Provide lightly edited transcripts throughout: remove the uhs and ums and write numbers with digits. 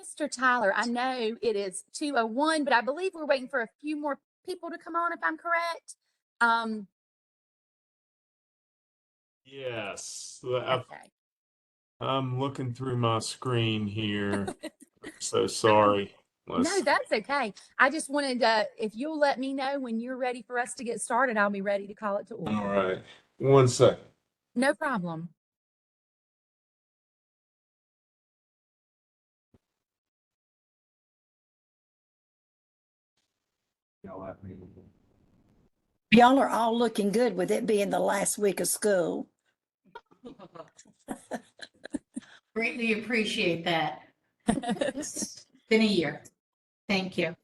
Mr. Tyler, I know it is 2:01, but I believe we're waiting for a few more people to come on, if I'm correct. Um, Yes. okay. I'm looking through my screen here. So sorry. No, Let's that's okay. I just wanted if you'll let me know when you're ready for us to get started, I'll be ready to call it to order. All right. 1 second. No problem. Y'all are all looking good with it being the last week of school. Greatly appreciate that. It's been a year. Thank you.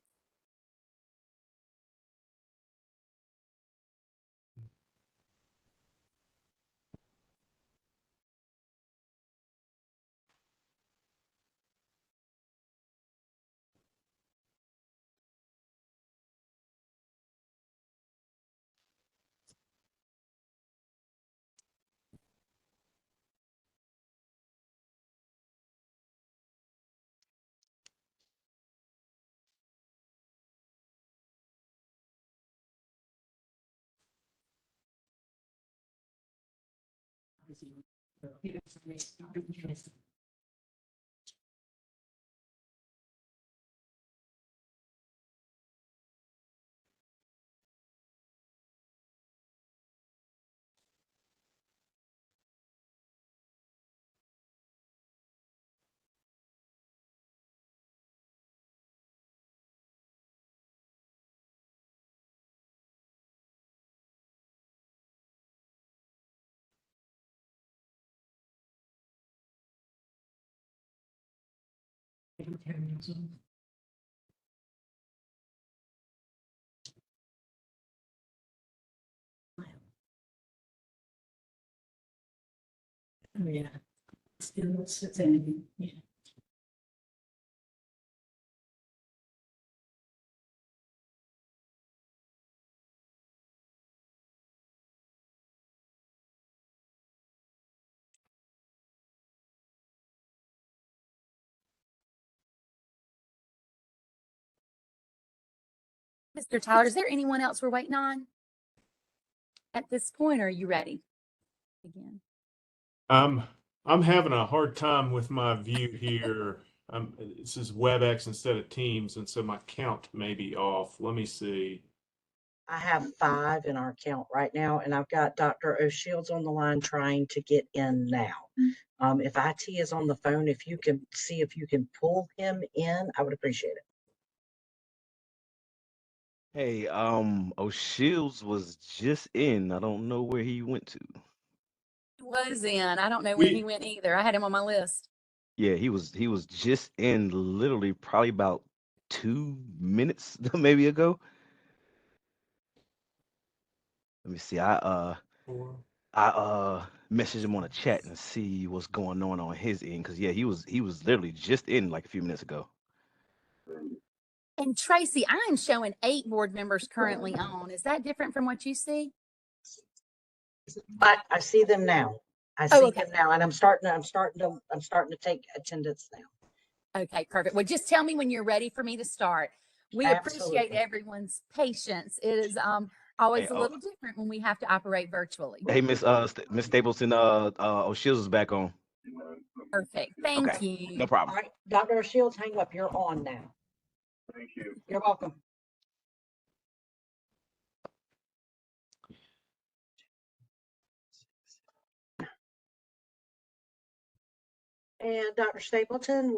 Yeah. Still sitting. Yeah. Mr. Tyler, is there anyone else we're waiting on at this point? Or are you ready? Again. I'm having a hard time with my view here. This is WebEx instead of Teams, and so my count may be off. Let me see. I have 5 in our count right now, and I've got Dr. O'Shields on the line trying to get in now. If IT is on the phone, if you can see if you can pull him in, I would appreciate it. Hey, O'Shields was just in. I don't know where he went to. He was in. I don't know where he went either. I had him on my list. Yeah, he was just in literally probably about 2 minutes maybe ago. Let me see. I messaged him on a chat and see what's going on his end because yeah, he was literally just in like a few minutes ago. And Tracy, I am showing 8 board members currently on. Is that different from what you see? I see them now. I Oh, see okay. them now, and I'm starting to take attendance now. Okay, perfect. Well, just tell me when you're ready for me to start. We appreciate Absolutely. everyone's patience. It is always Hey, a little different when we have to operate virtually. hey, Miss Stapleton, O'Shields is back on. Perfect. Thank Okay, you. no All problem. right, Dr. O'Shields, hang up. You're on now. Thank you. You're welcome. And Dr. Stapleton,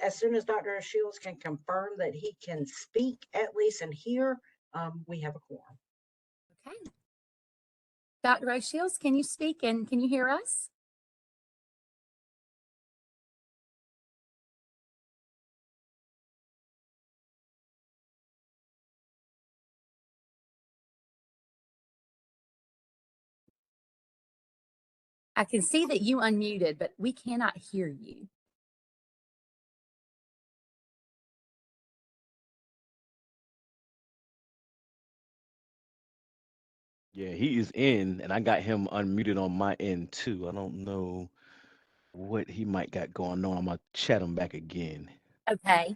as soon as Dr. O'Shields can confirm that he can speak at least and hear, we have a quorum. Okay. Dr. O'Shields, can you speak and can you hear us? I can see that you unmuted, but we cannot hear you. Yeah, he is in, and I got him unmuted on my end too. I don't know what he might got going on. I'm gonna chat him back again. Okay.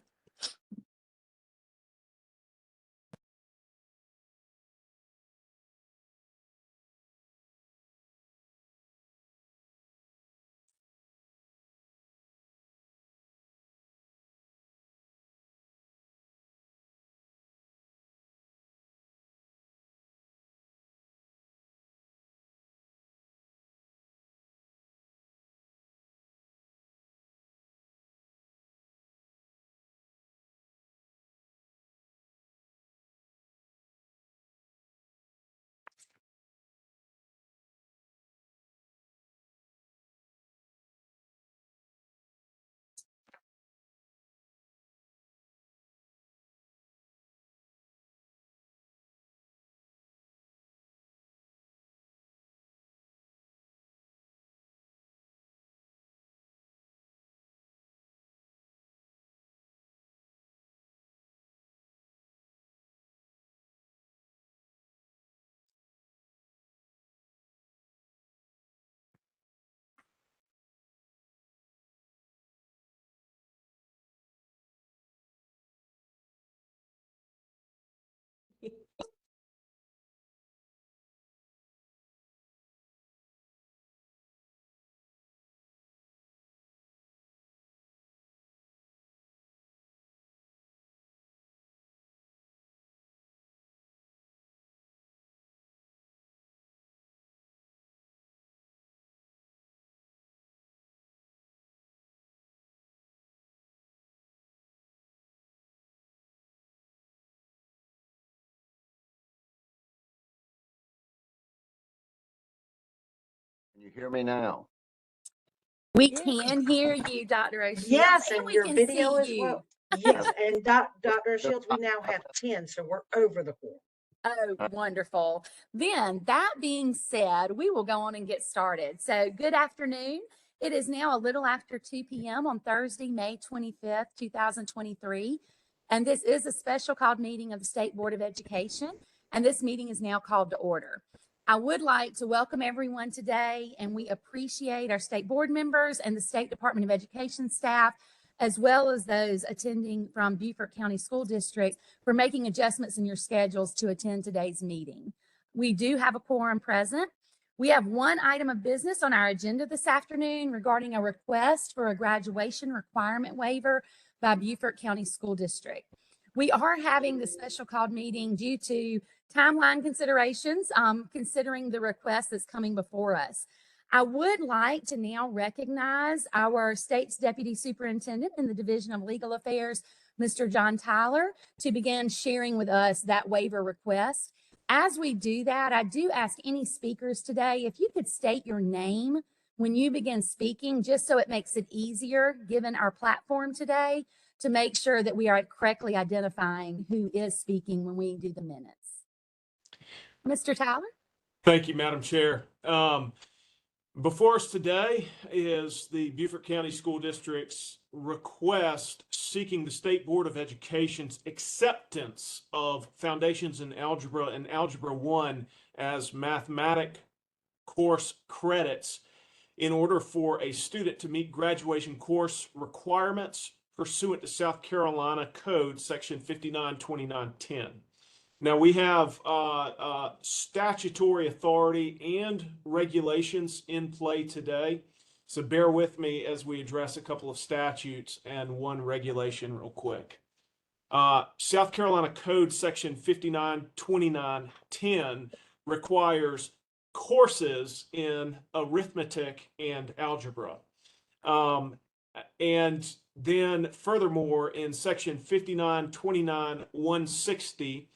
Can you hear me now? We Yes. can hear you, Dr. O'Shields, Yes, and and we your can video see as you. well. Yes, and Dr. Shields, we now have 10, so we're over the quorum. Oh, wonderful. Then, that being said, we will go on and get started. So, good afternoon. It is now a little after 2 p.m. on Thursday, May 25th, 2023. And this is a special called meeting of the State Board of Education. And this meeting is now called to order. I would like to welcome everyone today, and we appreciate our state board members and the State Department of Education staff, as well as those attending from Beaufort County School District, for making adjustments in your schedules to attend today's meeting. We do have a quorum present. We have one item of business on our agenda this afternoon regarding a request for a graduation requirement waiver by Beaufort County School District. We are having the special called meeting due to timeline considerations, considering the request that's coming before us. I would like to now recognize our state's Deputy Superintendent in the Division of Legal Affairs, Mr. John Tyler, to begin sharing with us that waiver request. As we do that, I do ask any speakers today, if you could state your name when you begin speaking, just so it makes it easier, given our platform today, to make sure that we are correctly identifying who is speaking when we do the minutes. Mr. Tyler? Thank you, Madam Chair. Before us today is the Beaufort County School District's request seeking the State Board of Education's acceptance of Foundations in Algebra and Algebra 1 as mathematic course credits in order for a student to meet graduation course requirements pursuant to South Carolina Code Section 592910. Now, we have statutory authority and regulations in play today. So bear with me as we address a couple of statutes and one regulation real quick. South Carolina Code Section 592910 requires courses in arithmetic and algebra. And then furthermore, in Section 5929-160,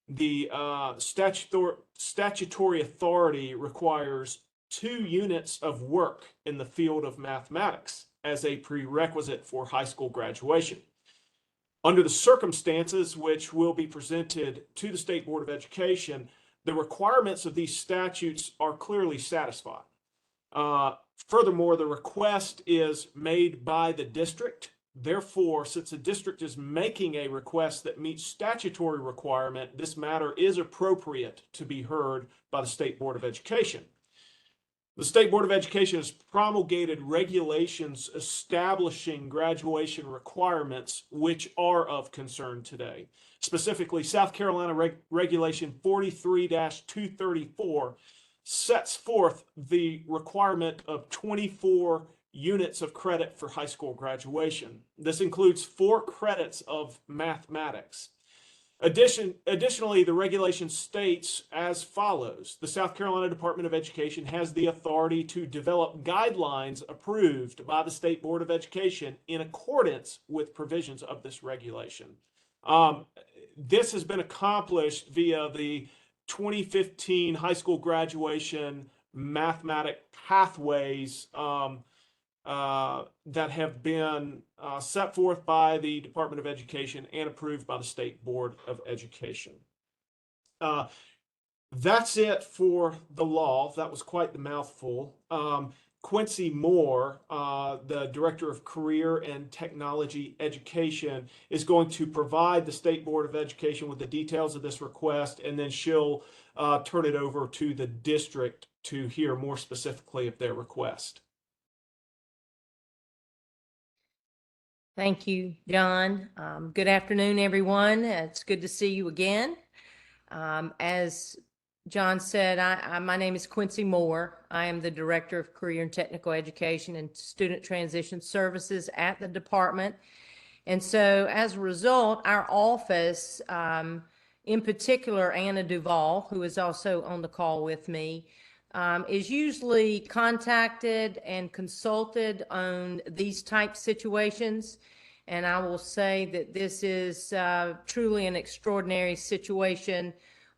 the statutory authority requires 2 units of work in the field of mathematics as a prerequisite for high school graduation. Under the circumstances which will be presented to the State Board of Education, the requirements of these statutes are clearly satisfied. Furthermore, the request is made by the district. Therefore, since the district is making a request that meets statutory requirement, this matter is appropriate to be heard by the State Board of Education. The State Board of Education has promulgated regulations establishing graduation requirements which are of concern today. Specifically, South Carolina Regulation 43-234 sets forth the requirement of 24 units of credit for high school graduation. This includes 4 credits of mathematics. Additionally, the regulation states as follows: the South Carolina Department of Education has the authority to develop guidelines approved by the State Board of Education in accordance with provisions of this regulation. This has been accomplished via the 2015 high school graduation mathematic pathways that have been set forth by the Department of Education and approved by the State Board of Education. That's it for the law. That was quite the mouthful. Quincy Moore, the Director of Career and Technology Education, is going to provide the State Board of Education with the details of this request, and then she'll turn it over to the district to hear more specifically of their request. Thank you, John. Good afternoon, everyone. It's good to see you again. As John said, my name is Quincy Moore. I am the Director of Career and Technical Education and Student Transition Services at the department. And so as a result, our office, in particular, Anna Duvall, who is also on the call with me, is usually contacted and consulted on these type situations. And I will say that this is truly an extraordinary situation,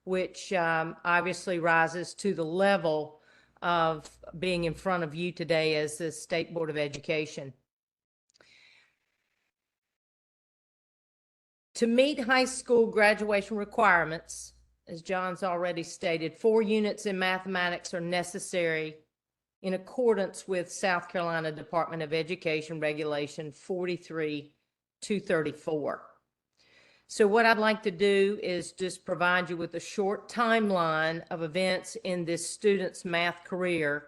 which obviously rises to the level of being in front of you today as the State Board of Education. To meet high school graduation requirements, as John's already stated, 4 units in mathematics are necessary in accordance with South Carolina Department of Education Regulation 43-234. So what I'd like to do is just provide you with a short timeline of events in this student's math career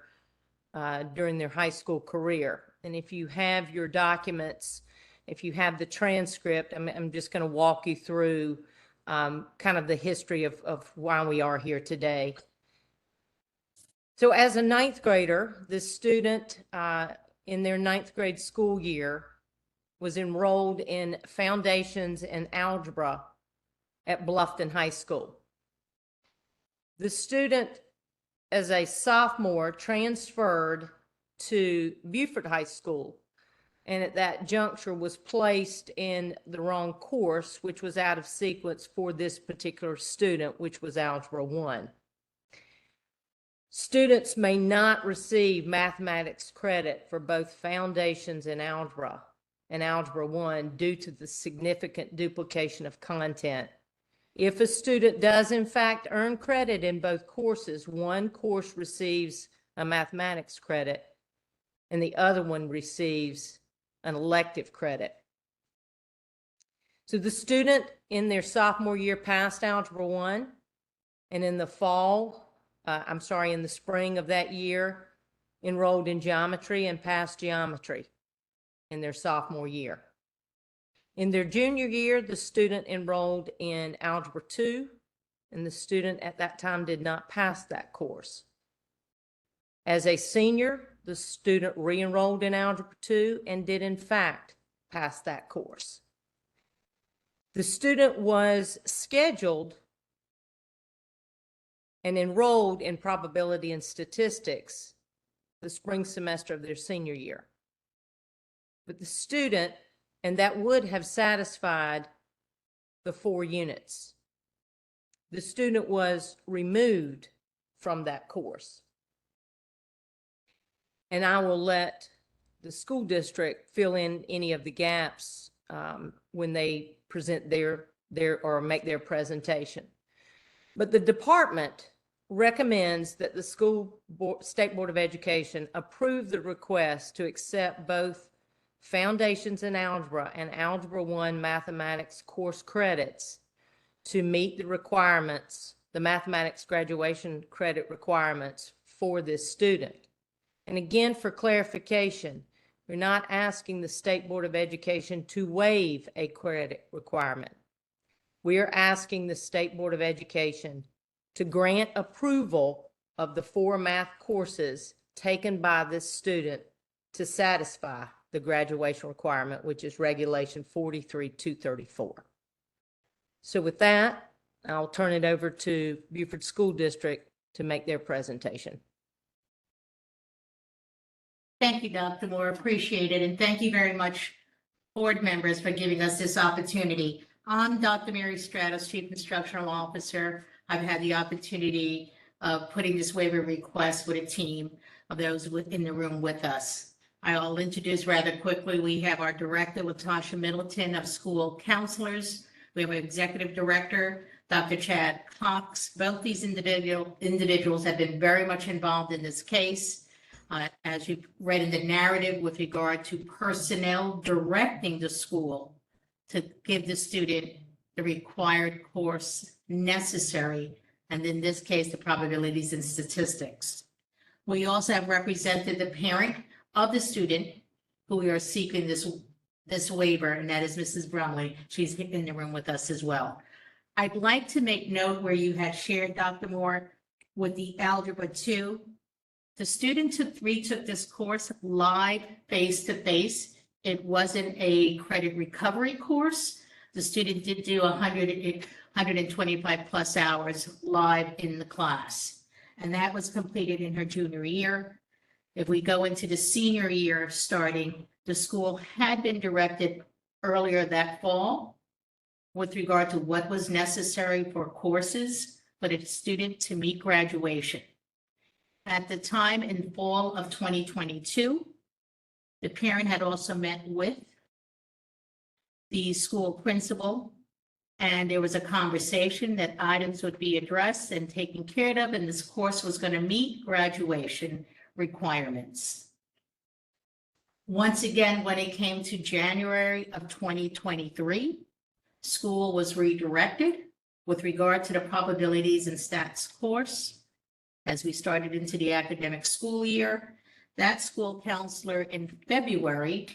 during their high school career. And if you have your documents, if you have the transcript, I'm just going to walk you through kind of the history of why we are here today. So as a 9th grader, this student in their 9th grade school year was enrolled in Foundations in Algebra at Bluffton High School. The student, as a sophomore, transferred to Beaufort High School, and at that juncture was placed in the wrong course, which was out of sequence for this particular student, which was Algebra 1. Students may not receive mathematics credit for both Foundations and Algebra 1 due to the significant duplication of content. If a student does in fact earn credit in both courses, one course receives a mathematics credit and the other one receives an elective credit. So the student in their sophomore year passed Algebra 1, and in the in the spring of that year, enrolled in geometry and passed geometry in their sophomore year. In their junior year, the student enrolled in Algebra 2, and the student at that time did not pass that course. As a senior, the student re-enrolled in Algebra 2 and did in fact pass that course. The student was scheduled and enrolled in probability and statistics the spring semester of their senior year. But the student, and that would have satisfied the 4 units, the student was removed from that course. And I will let the school district fill in any of the gaps when they present their or make their presentation. But the department recommends that the State Board of Education approve the request to accept both Foundations in Algebra and Algebra 1 mathematics course credits to meet the requirements, the mathematics graduation credit requirements for this student. And again, for clarification, we're not asking the State Board of Education to waive a credit requirement. We are asking the State Board of Education to grant approval of the 4 math courses taken by this student to satisfy the graduation requirement, which is Regulation 43-234. So with that, I'll turn it over to Beaufort School District to make their presentation. Thank you, Dr. Moore. Appreciate it. And thank you very much, board members, for giving us this opportunity. I'm Dr. Mary Stratos, Chief Instructional Officer. I've had the opportunity of putting this waiver request with a team of those in the room with us. I'll introduce rather quickly. We have our Director, Latasha Middleton of School Counselors. We have our Executive Director, Dr. Chad Cox. Both these individuals have been very much involved in this case. As you read in the narrative with regard to personnel directing the school to give the student the required course necessary, and in this case, the probabilities and statistics. We also have represented the parent of the student who we are seeking this waiver, and that is Mrs. Brumley. She's in the room with us as well. I'd like to make note where you had shared, Dr. Moore, with the Algebra 2. The student retook this course live, face-to-face. It wasn't a credit recovery course. The student did do 125 plus hours live in the class, and that was completed in her junior year. If we go into the senior year starting, the school had been directed earlier that fall with regard to what was necessary for courses for the student to meet graduation. At the time in fall of 2022, the parent had also met with the school principal, and there was a conversation that items would be addressed and taken care of, and this course was going to meet graduation requirements. Once again, when it came to January of 2023, school was redirected with regard to the probabilities and stats course. As we started into the academic school year, that school counselor in February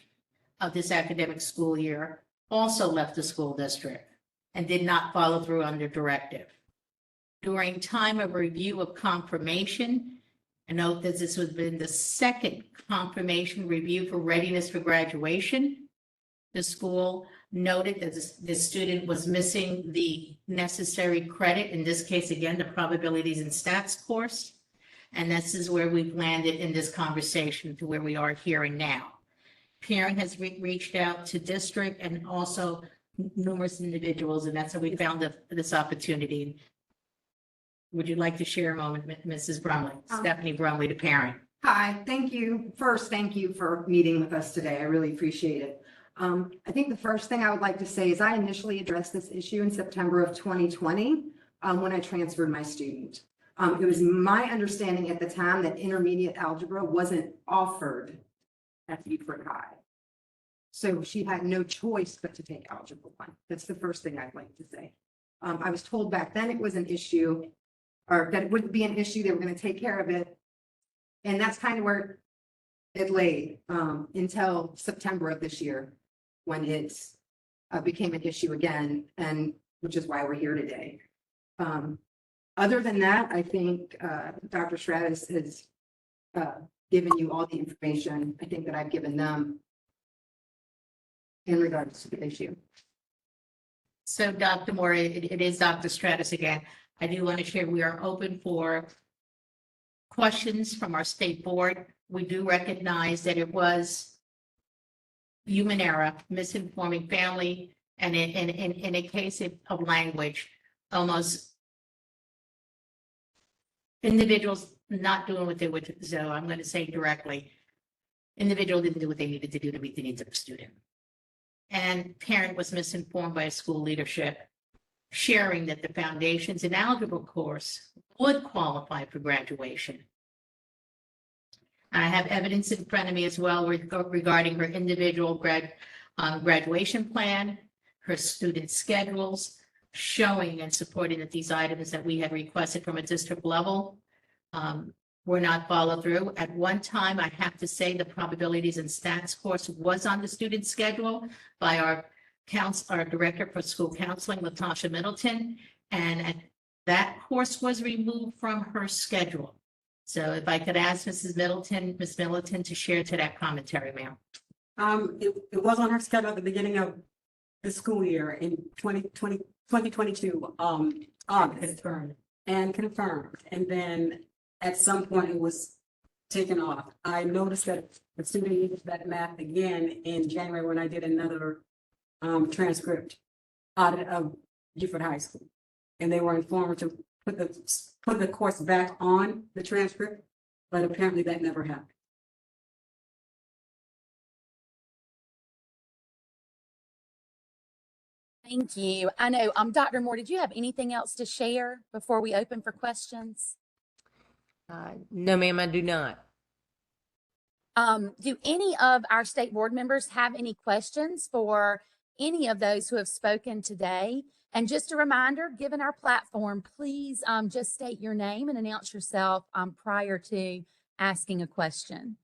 of this academic school year also left the school district and did not follow through on the directive. During time of review of confirmation, I note that this has been the second confirmation review for readiness for graduation. The school noted that the student was missing the necessary credit, in this case, again, the probabilities and stats course. And this is where we've landed in this conversation to where we are here and now. Parent has reached out to district and also numerous individuals, and that's how we found this opportunity. Would you like to share a moment, Mrs. Brumley? Stephanie Brumley, the parent. Hi, thank you. First, thank you for meeting with us today. I really appreciate it. I think the first thing I would like to say is I initially addressed this issue in September of 2020 when I transferred my student. It was my understanding at the time that intermediate algebra wasn't offered at Beaufort High. So she had no choice but to take Algebra 1. That's the first thing I'd like to say. I was told back then it was an issue, or that it wouldn't be an issue, they were going to take care of it. And that's kind of where it laid until September of this year, when it became an issue again, and which is why we're here today. Other than that, I think Dr. Stratos has given you all the information I think that I've given them in regards to the issue. So Dr. Moore, it is Dr. Stratos again. I do want to share we are open for questions from our state board. We do recognize that it was human error, misinforming family, and in a case of language, almost individuals not doing what they would. So I'm going to say directly, individual didn't do what they needed to do to meet the needs of the student. And parent was misinformed by school leadership, sharing that the foundations in algebra course would qualify for graduation. I have evidence in front of me as well regarding her individual graduation plan, her student schedules, showing and supporting that these items that we had requested from a district level were not followed through. At one time, I have to say the probabilities and stats course was on the student schedule by our director for school counseling, Latasha Middleton. And that course was removed from her schedule. So if I could ask Ms. Middleton to share to that commentary, ma'am. It was on her schedule at the beginning of the school year in 2022, August, Confirmed. and confirmed. And then at some point it was taken off. I noticed that the student used that math again in January when I did another transcript audit of Beaufort High School. And they were informed to put the course back on the transcript, but apparently that never happened. Thank you. I know, Dr. Moore, did you have anything else to share before we open for questions? No, ma'am, I do not. Do any of our state board members have any questions for any of those who have spoken today? And just a reminder, given our platform, please just state your name and announce yourself prior to asking a question.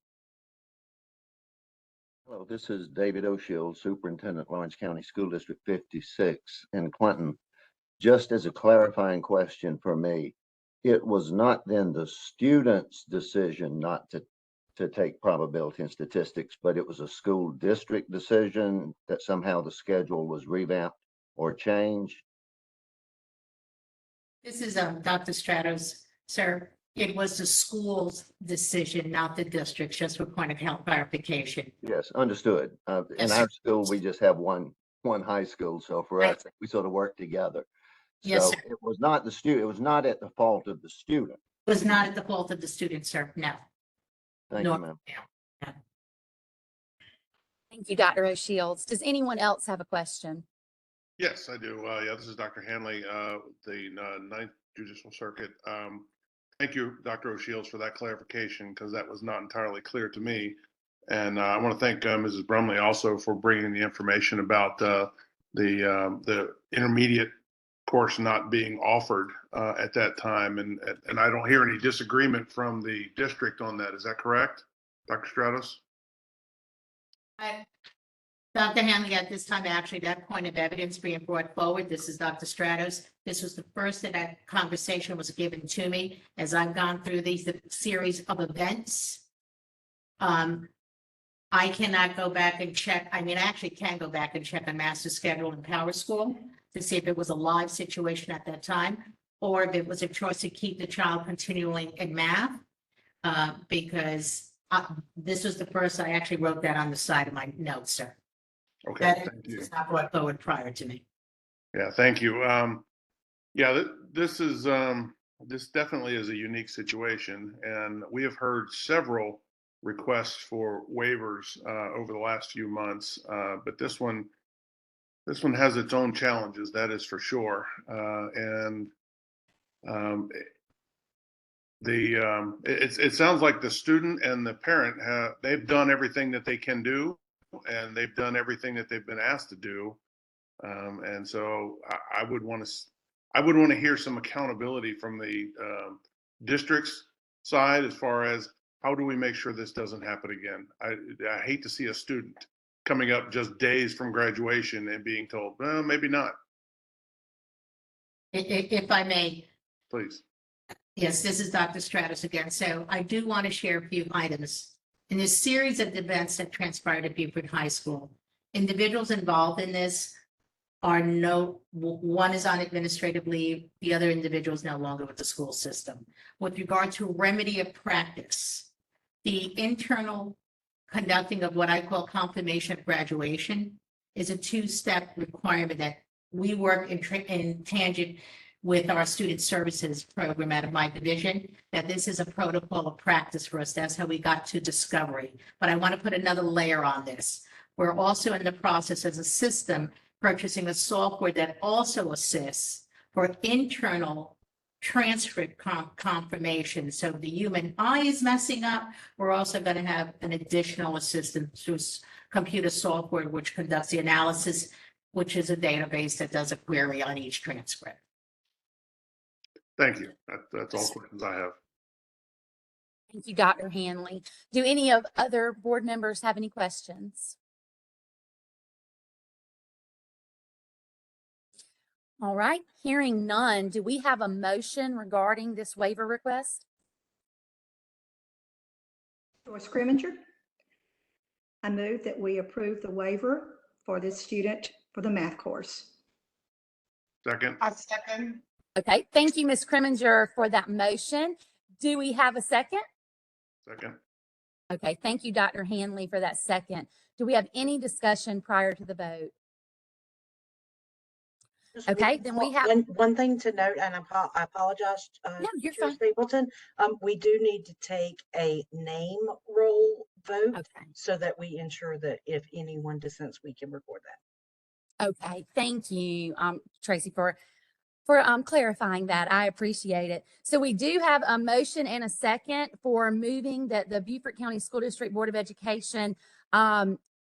Hello, this is David O'Shield, Superintendent, Lawrence County School District 56 in Clinton. Just as a clarifying question for me, it was not then the student's decision not to take probability and statistics, but it was a school district decision that somehow the schedule was revamped or changed? This is Dr. Stratos, sir. It was the school's decision, not the district's, just for point of health clarification. Yes, understood. In Yes, our sir. school, we just have one high school, so for Right. us, we sort of work together. Yes, So sir. it was not the student, it was not at the fault of the student. It was not at the fault of the student, sir. No. Thank No. you, ma'am. Thank you, Dr. O'Shields. Does anyone else have a question? Yes, I do. Yeah, this is Dr. Hanley, the Ninth Judicial Circuit. Thank you, Dr. O'Shields, for that clarification, because that was not entirely clear to me. And I want to thank Mrs. Brumley also for bringing the information about the intermediate course not being offered at that time. And I don't hear any disagreement from the district on that. Is that correct, Dr. Stratos? Dr. Hanley, at this time, actually, that point of evidence being brought forward, this is Dr. Stratos. This was the first that conversation was given to me as I've gone through these series of events. I cannot go back and check. I mean, I actually can go back and check on master schedule and Power School to see if it was a live situation at that time, or if it was a choice to keep the child continuing in math. Because this was the first, I actually wrote that on the side of my notes, sir. Okay, That thank you. was not brought forward prior to me. Yeah, thank you. Yeah, this definitely is a unique situation, and we have heard several requests for waivers over the last few months, but this one has its own challenges, that is for sure. It sounds like the student and the parent they've done everything that they can do, and they've done everything that they've been asked to do. And so I would want to hear some accountability from the district's side as far as how do we make sure this doesn't happen again. I hate to see a student coming up just days from graduation and being told, well, maybe not. If I may, Please. yes, this is Dr. Stratus again. So I do want to share a few items. In this series of events that transpired at Beaufort High School, individuals involved in this are one is on administrative leave, the other individual is no longer with the school system. With regard to remedy of practice, the internal conducting of what I call confirmation of graduation is a two-step requirement that we work in tangent with our student services program out of my division, that this is a protocol of practice for us. That's how we got to discovery. But I want to put another layer on this. We're also in the process as a system purchasing a software that also assists for internal transcript confirmation. So if the human eye is messing up, we're also going to have an additional assistant through computer software, which conducts the analysis, which is a database that does a query on each transcript. Thank you. That's all questions I have. Thank you, Dr. Hanley. Do any of other board members have any questions? All right, hearing none, do we have a motion regarding this waiver request? Joyce Grimminger. I move that we approve the waiver for this student for the math course. Second. I second. Okay, thank you, Ms. Kriminger, for that motion. Do we have a second? Second. Okay, thank you, Dr. Hanley, for that second. Do we have any discussion prior to the vote? Just Okay, then we have. One thing to note, and I apologize, No, you're Chair fine. Stapleton, we do need to take a name roll vote Okay. so that we ensure that if anyone dissents, we can record that. Okay, thank you, Tracy, for clarifying that. I appreciate it. So we do have a motion and a second for moving that the Beaufort County School District Board of Education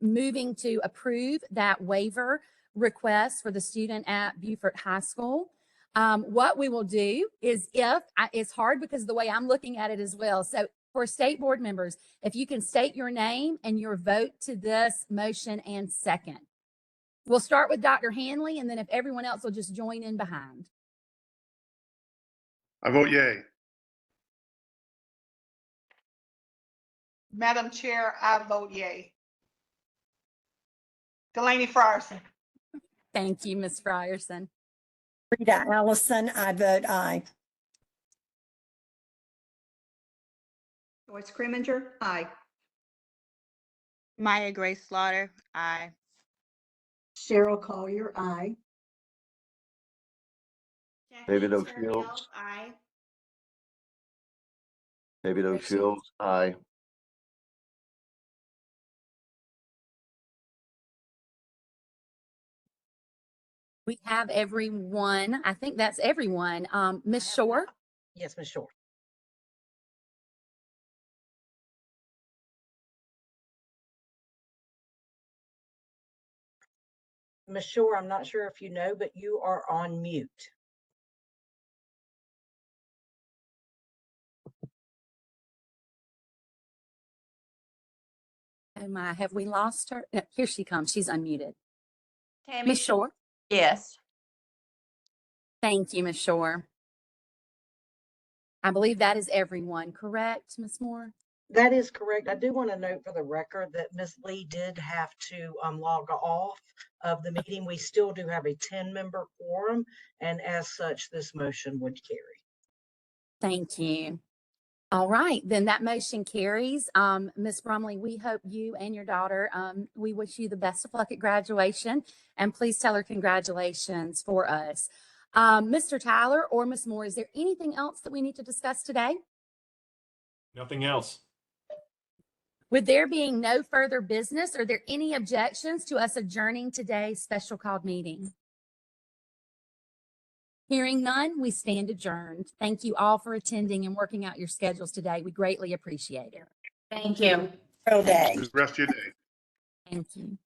moving to approve that waiver request for the student at Beaufort High School. What we will do is it's hard because of the way I'm looking at it as well. So for state board members, if you can state your name and your vote to this motion and second. We'll start with Dr. Hanley, and then if everyone else will just join in behind. I vote yay. Madam Chair, I vote yay. Delaney Frierson. Thank you, Ms. Frierson. Rita Allison, I vote aye. Joyce Grimminger, aye. Maya Grace Slaughter, aye. Cheryl Collier, aye. David O'Shields. Aye. David O'Shields, aye. We have everyone. I think that's everyone. Ms. Shore. Yes, Ms. Shore. Ms. Shore, I'm not sure if you know, but you are on mute. Have we lost her? No, here she comes. She's unmuted. Tammy Ms. Shore. Yes. Thank you, Ms. Shore. I believe that is everyone, correct, Ms. Moore? That is correct. I do want to note for the record that Ms. Lee did have to log off of the meeting. We still do have a 10-member quorum, and as such, this motion would carry. Thank you. All right, then that motion carries. Ms. Brumley, we hope you and your daughter, we wish you the best of luck at graduation, and please tell her congratulations for us. Mr. Tyler or Ms. Moore, is there anything else that we need to discuss today? Nothing else. With there being no further business, are there any objections to us adjourning today's special called meeting? Hearing none, we stand adjourned. Thank you all for attending and working out your schedules today. We greatly appreciate it. Thank you. All day. Rest of your day. Thank you.